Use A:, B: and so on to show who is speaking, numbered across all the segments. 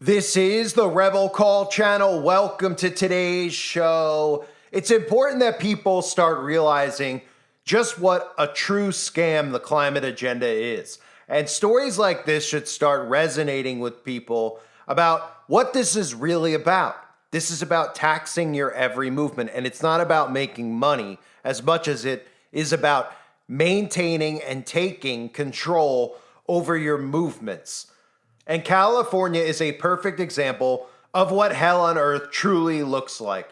A: This is the Rebel Call channel. Welcome to today's show. It's important that people start realizing just what a true scam the climate agenda is. And stories like this should start resonating with people about what this is really about. This is about taxing your every movement, and it's not about making money as much as it is about maintaining and taking control over your movements. And California is a perfect example of what hell on earth truly looks like.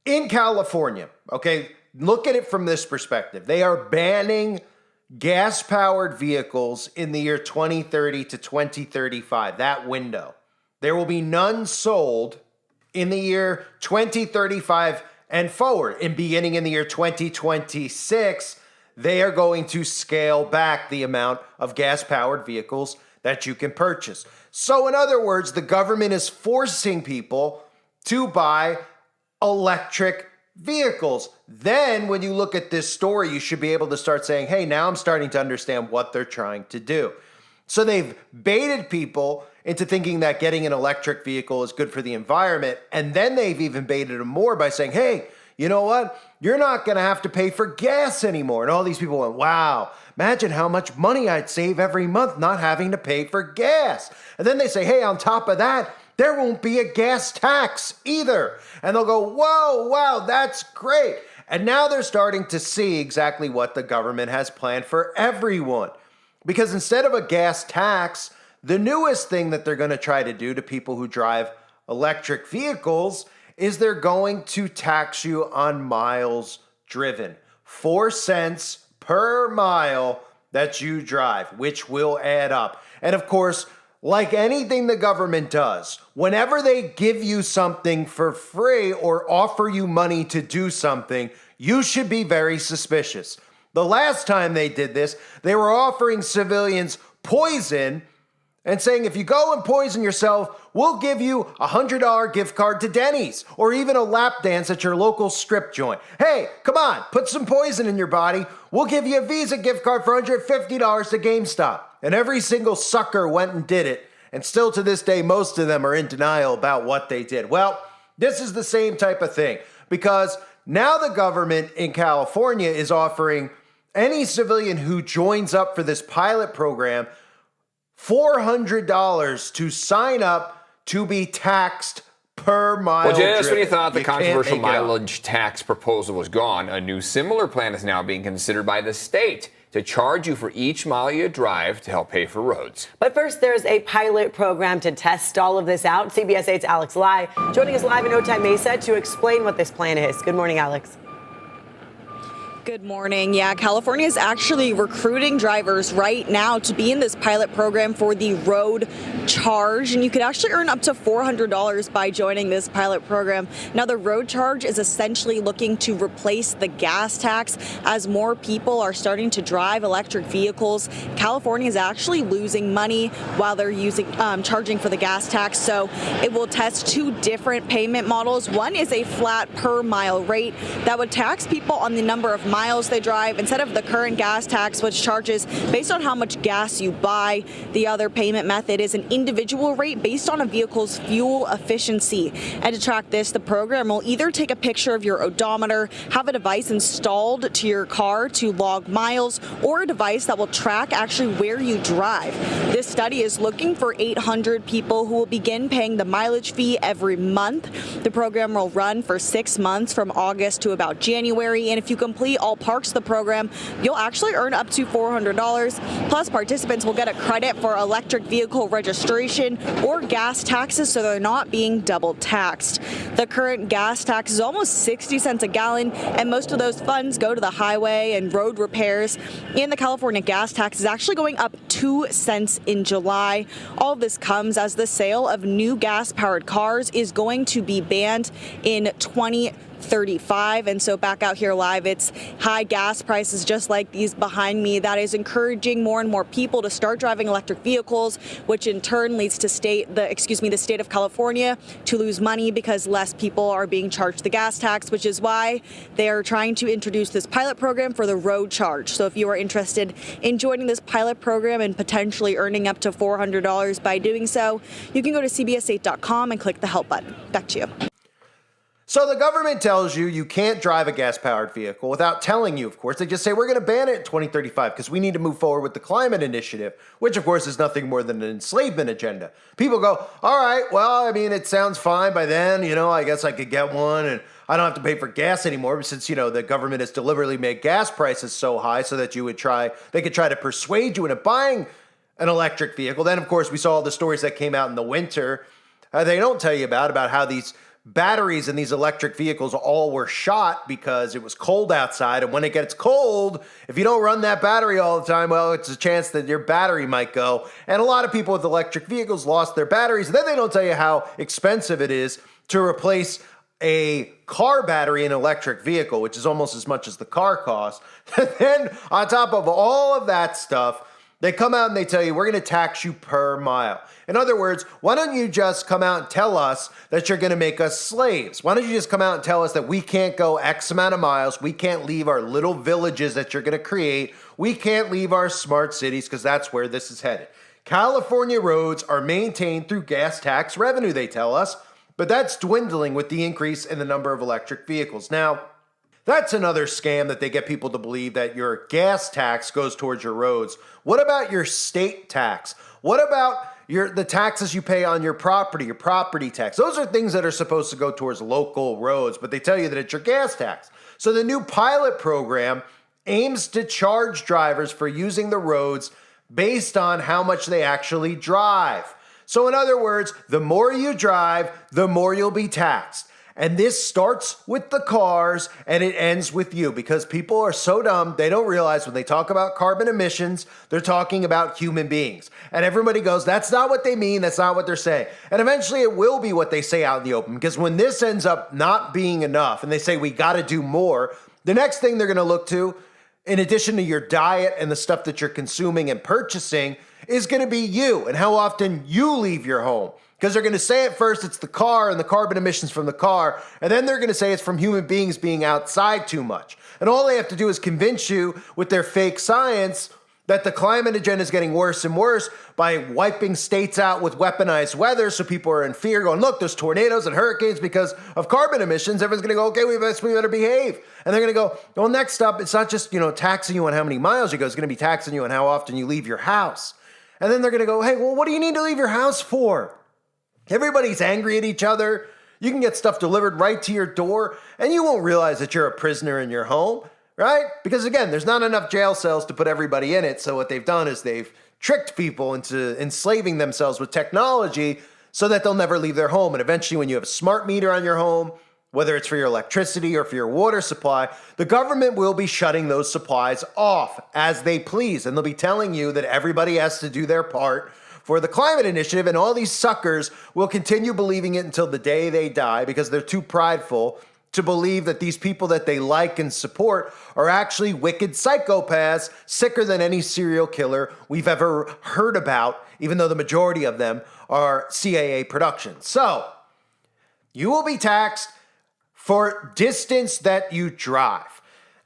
A: In California, okay, look at it from this perspective. They are banning gas-powered vehicles in the year 2030 to 2035, that window. There will be none sold in the year 2035 and forward. And beginning in the year 2026, they are going to scale back the amount of gas-powered vehicles that you can purchase. So in other words, the government is forcing people to buy electric vehicles. Then when you look at this story, you should be able to start saying, hey, now I'm starting to understand what they're trying to do. So they've baited people into thinking that getting an electric vehicle is good for the environment. And then they've even baited them more by saying, hey, you know what? You're not going to have to pay for gas anymore. And all these people went, wow, imagine how much money I'd save every month not having to pay for gas. And then they say, hey, on top of that, there won't be a gas tax either. And they'll go, whoa, wow, that's great. And now they're starting to see exactly what the government has planned for everyone. Because instead of a gas tax, the newest thing that they're going to try to do to people who drive electric vehicles is they're going to tax you on miles driven. 4 cents per mile that you drive, which will add up. And of course, like anything the government does, whenever they give you something for free or offer you money to do something, you should be very suspicious. The last time they did this, they were offering civilians poison and saying, if you go and poison yourself, we'll give you a $100 gift card to Denny's or even a lap dance at your local strip joint. Hey, come on, put some poison in your body. We'll give you a Visa gift card for $150 to GameStop. And every single sucker went and did it. And still to this day, most of them are in denial about what they did. Well, this is the same type of thing because now the government in California is offering any civilian who joins up for this pilot program $400 to sign up to be taxed per mile.
B: Well, Janice,
A: driven.
B: when you thought the controversial mileage tax proposal was gone, a new similar plan is now being considered by the state to charge you for each mile you drive to help pay for roads.
C: But first, there's a pilot program to test all of this out. CBS 8's Alex Lai joining us live in Otay Mesa to explain what this plan is. Good morning, Alex.
D: Good morning. Yeah, California is actually recruiting drivers right now to be in this pilot program for the road charge. And you could actually earn up to $400 by joining this pilot program. Now, the road charge is essentially looking to replace the gas tax as more people are starting to drive electric vehicles. California is actually losing money while they're charging for the gas tax. So it will test 2 different payment models. One is a flat per mile rate that would tax people on the number of miles they drive instead of the current gas tax, which charges based on how much gas you buy. The other payment method is an individual rate based on a vehicle's fuel efficiency. And to track this, the program will either take a picture of your odometer, have a device installed to your car to log miles, or a device that will track actually where you drive. This study is looking for 800 people who will begin paying the mileage fee every month. The program will run for 6 months from August to about January. And if you complete all parts of the program, you'll actually earn up to $400. Plus, participants will get a credit for electric vehicle registration or gas taxes, so they're not being double taxed. The current gas tax is almost 60 cents a gallon, and most of those funds go to the highway and road repairs. And the California gas tax is actually going up 2 cents in July. All of this comes as the sale of new gas-powered cars is going to be banned in $2.35. And so back out here live, it's high gas prices just like these behind me that is encouraging more and more people to start driving electric vehicles, which in turn leads to the state of California to lose money because less people are being charged the gas tax, which is why they are trying to introduce this pilot program for the road charge. So if you are interested in joining this pilot program and potentially earning up to $400 by doing so, you can go to CBS8.com and click the help button. Back to you.
A: So the government tells you you can't drive a gas-powered vehicle without telling you, of course. They just say, we're going to ban it in 2035 because we need to move forward with the climate initiative, which, of course, is nothing more than an enslavement agenda. People go, all right, well, I mean, it sounds fine by then. I guess I could get one and I don't have to pay for gas anymore since, the government has deliberately made gas prices so high so that they could try to persuade you into buying an electric vehicle. Then, of course, we saw all the stories that came out in the winter. They don't tell you about how these batteries in these electric vehicles all were shot because it was cold outside. And when it gets cold, if you don't run that battery all the time, well, it's a chance that your battery might go. And a lot of people with electric vehicles lost their batteries. And then they don't tell you how expensive it is to replace a car battery in an electric vehicle, which is almost as much as the car costs. And then on top of all of that stuff, they come out and they tell you, we're going to tax you per mile. In other words, why don't you just come out and tell us that you're going to make us slaves? Why don't you just come out and tell us that we can't go X amount of miles, we can't leave our little villages that you're going to create, we can't leave our smart cities, because that's where this is headed. California roads are maintained through gas tax revenue, they tell us, but that's dwindling with the increase in the number of electric vehicles. Now, that's another scam that they get people to believe that your gas tax goes towards your roads. What about your state tax? What about the taxes you pay on your property tax? Those are things that are supposed to go towards local roads, but they tell you that it's your gas tax. So the new pilot program aims to charge drivers for using the roads based on how much they actually drive. So in other words, the more you drive, the more you'll be taxed. And this starts with the cars and it ends with you, because people are so dumb, they don't realize when they talk about carbon emissions, they're talking about human beings. And everybody goes, that's not what they mean, that's not what they're saying. And eventually it will be what they say out in the open, because when this ends up not being enough and they say we got to do more, the next thing they're going to look to, in addition to your diet and the stuff that you're consuming and purchasing, is going to be you and how often you leave your home. Because they're going to say at first it's the car and the carbon emissions from the car, and then they're going to say it's from human beings being outside too much. And all they have to do is convince you with their fake science that the climate agenda is getting worse and worse by wiping states out with weaponized weather, so people are in fear going, look, there's tornadoes and hurricanes because of carbon emissions. Everyone's going to go, okay, we better behave. And they're going to go, well, next up, it's not just, taxing you on how many miles you go, it's going to be taxing you on how often you leave your house. And then they're going to go, hey, well, what do you need to leave your house for? Everybody's angry at each other. You can get stuff delivered right to your door, and you won't realize that you're a prisoner in your home, right? Because again, there's not enough jail cells to put everybody in it. So what they've done is they've tricked people into enslaving themselves with technology so that they'll never leave their home. And eventually, when you have a smart meter on your home, whether it's for your electricity or for your water supply, the government will be shutting those supplies off as they please. And they'll be telling you that everybody has to do their part for the climate initiative, and all these suckers will continue believing it until the day they die because they're too prideful to believe that these people that they like and support are actually wicked psychopaths, sicker than any serial killer we've ever heard about, even though the majority of them are CIA productions. So, you will be taxed for distance that you drive.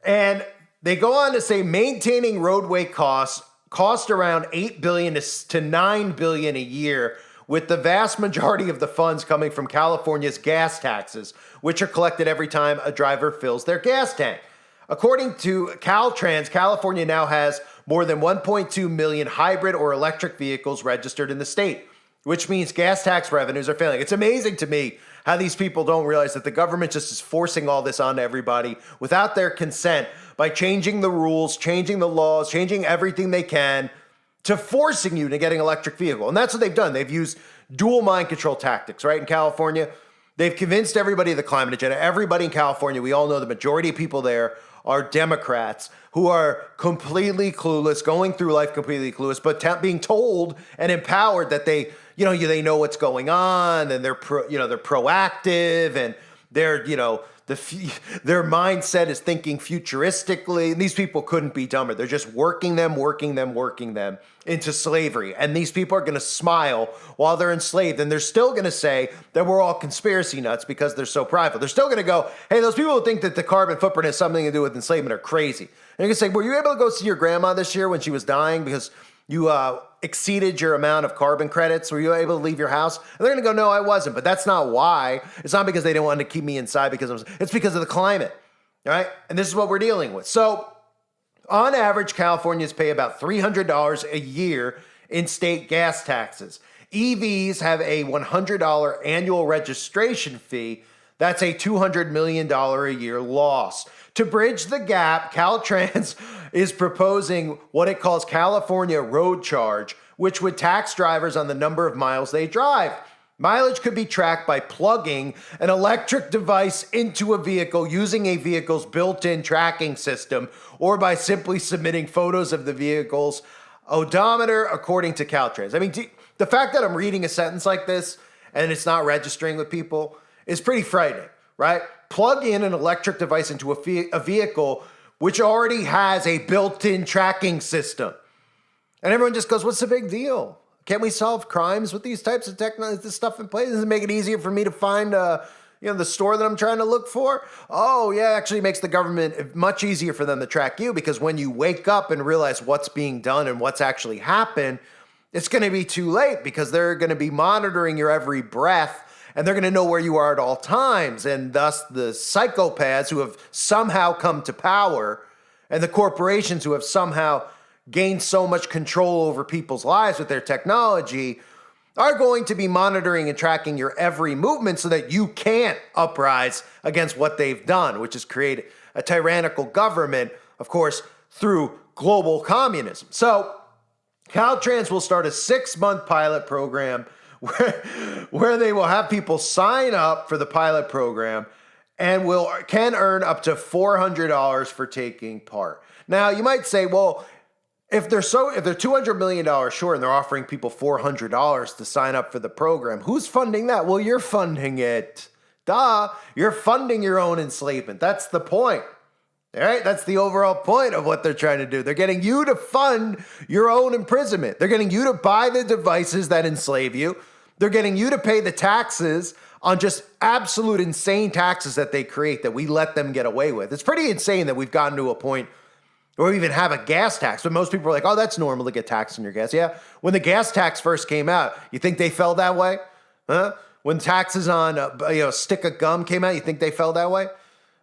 A: And they go on to say maintaining roadway cost around $8 billion to $9 billion a year, with the vast majority of the funds coming from California's gas taxes, which are collected every time a driver fills their gas tank. According to Caltrans, California now has more than 1.2 million hybrid or electric vehicles registered in the state, which means gas tax revenues are failing. It's amazing to me how these people don't realize that the government just is forcing all this on everybody without their consent by changing the rules, changing the laws, changing everything they can to forcing you to get an electric vehicle. And that's what they've done. They've used dual mind control tactics, right? In California, they've convinced everybody of the climate agenda. Everybody in California, we all know the majority of people there are Democrats who are completely clueless, going through life completely clueless, but being told and empowered that they know what's going on, and they're proactive, and they're their mindset is thinking futuristically. And these people couldn't be dumber. They're just working them into slavery. And these people are going to smile while they're enslaved. And they're still going to say that we're all conspiracy nuts because they're so prideful. They're still going to go, hey, those people who think that the carbon footprint has something to do with enslavement are crazy. And you're going to say, were you able to go see your grandma this year when she was dying because you exceeded your amount of carbon credits? Were you able to leave your house? And they're going to go, no, I wasn't. But that's not why. It's not because they didn't want to keep me inside it's because of the climate, right? And this is what we're dealing with. So on average, Californians pay about $300 a year in state gas taxes. EVs have a $100 annual registration fee. That's a $200 million a year loss. To bridge the gap, Caltrans is proposing what it calls California Road Charge, which would tax drivers on the number of miles they drive. Mileage could be tracked by plugging an electric device into a vehicle using a vehicle's built-in tracking system, or by simply submitting photos of the vehicle's odometer, according to Caltrans. I mean, the fact that I'm reading a sentence like this and it's not registering with people is pretty frightening, right? Plug in an electric device into a vehicle which already has a built-in tracking system. And everyone just goes, what's the big deal? Can't we solve crimes with these types of technology, this stuff in place? Does it make it easier for me to find the store that I'm trying to look for? Oh, yeah, actually makes the government much easier for them to track you, because when you wake up and realize what's being done and what's actually happened, it's going to be too late, because they're going to be monitoring your every breath and they're going to know where you are at all times. And thus the psychopaths who have somehow come to power and the corporations who have somehow gained so much control over people's lives with their technology are going to be monitoring and tracking your every movement so that you can't uprise against what they've done, which is create a tyrannical government, of course, through global communism. So Caltrans will start a 6-month pilot program where they will have people sign up for the pilot program and can earn up to $400 for taking part. Now, you might say, well, if they're $200 million short and they're offering people $400 to sign up for the program, who's funding that? Well, you're funding it. Duh. You're funding your own enslavement. That's the point. All right? That's the overall point of what they're trying to do. They're getting you to fund your own imprisonment. They're getting you to buy the devices that enslave you. They're getting you to pay the taxes on just absolute insane taxes that they create that we let them get away with. It's pretty insane that we've gotten to a point or even have a gas tax. But most people are like, oh, that's normal to get taxed on your gas. Yeah. When the gas tax first came out, you think they felt that way? Huh? When taxes on a stick of gum came out, you think they felt that way?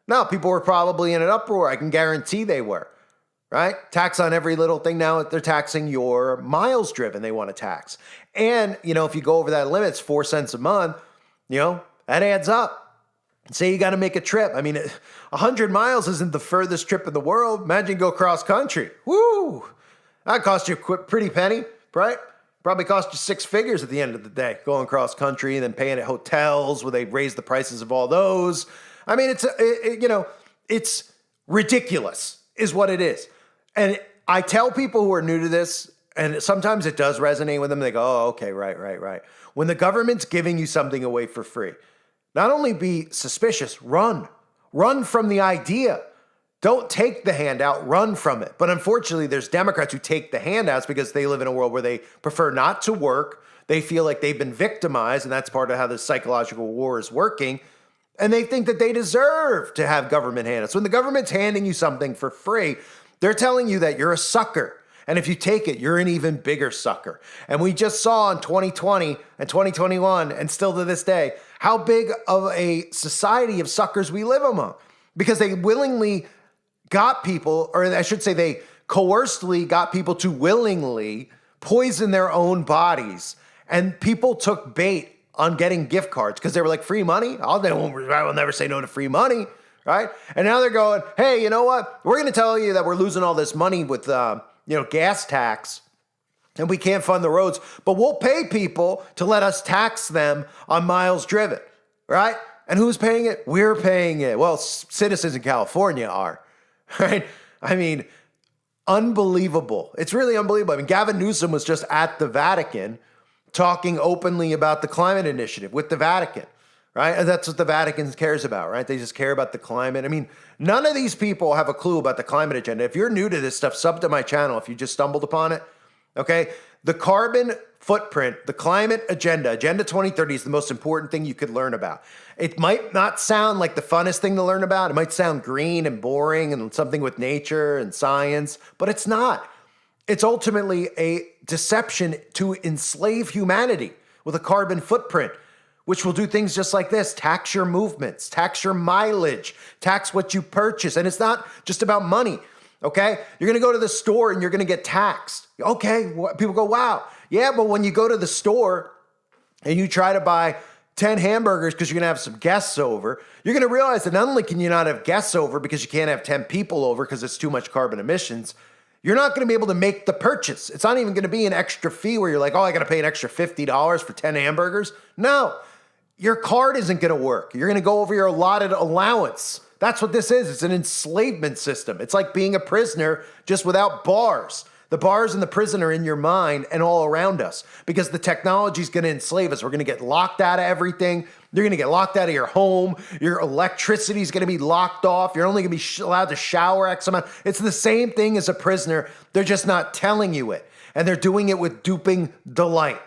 A: No, people were probably in an uproar. I can guarantee they were, right? Tax on every little thing. Now they're taxing your miles driven. They want to tax. And, if you go over that limit, it's 4 cents a month, that adds up. Say you got to make a trip. I mean, 100 miles isn't the furthest trip in the world. Imagine go cross country. Woo! That cost you a pretty penny, right? Probably cost you 6 figures at the end of the day, going cross country and then paying at hotels where they raise the prices of all those. I mean, it's ridiculous is what it is. And I tell people who are new to this, and sometimes it does resonate with them. They go, oh, okay, right. When the government's giving you something away for free, not only be suspicious, run from the idea. Don't take the handout, run from it. But unfortunately, there's Democrats who take the handouts because they live in a world where they prefer not to work. They feel like they've been victimized, and that's part of how the psychological war is working. And they think that they deserve to have government handouts. When the government's handing you something for free, they're telling you that you're a sucker. And if you take it, you're an even bigger sucker. And we just saw in 2020 and 2021, and still to this day, how big of a society of suckers we live among. Because they willingly got people, or I should say they coercedly got people to willingly poison their own bodies. And people took bait on getting gift cards because they were like, free money? I will never say no to free money, right? And now they're going, hey, you know what? We're going to tell you that we're losing all this money with gas tax, and we can't fund the roads, but we'll pay people to let us tax them on miles driven, right? And who's paying it? We're paying it. Well, citizens in California are, right? I mean, unbelievable. It's really unbelievable. I mean, Gavin Newsom was just at the Vatican talking openly about the climate initiative with the Vatican. right? And that's what the Vatican cares about, right? They just care about the climate. I mean, none of these people have a clue about the climate agenda. If you're new to this stuff, sub to my channel if you just stumbled upon it, okay? The carbon footprint, the climate agenda, Agenda 2030 is the most important thing you could learn about. It might not sound like the funnest thing to learn about. It might sound green and boring and something with nature and science, but it's not. It's ultimately a deception to enslave humanity with a carbon footprint, which will do things just like this: tax your movements, tax your mileage, tax what you purchase. And it's not just about money, okay? You're gonna go to the store and you're gonna get taxed. Okay, people go, wow. Yeah, but when you go to the store and you try to buy 10 hamburgers because you're gonna have some guests over, you're gonna realize that not only can you not have guests over because you can't have 10 people over because it's too much carbon emissions, you're not gonna be able to make the purchase. It's not even gonna be an extra fee where you're like, oh, I gotta pay an extra $50 for 10 hamburgers. No, your card isn't gonna work. You're gonna go over your allotted allowance. That's what this is. It's an enslavement system. It's like being a prisoner just without bars. The bars and the prison are in your mind and all around us because the technology is going to enslave us. We're going to get locked out of everything. You're going to get locked out of your home. Your electricity is going to be locked off. You're only going to be allowed to shower X amount. It's the same thing as a prisoner. They're just not telling you it. And they're doing it with duping delight,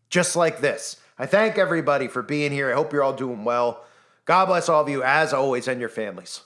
A: just like this. I thank everybody for being here. I hope you're all doing well. God bless all of you, as always, and your families.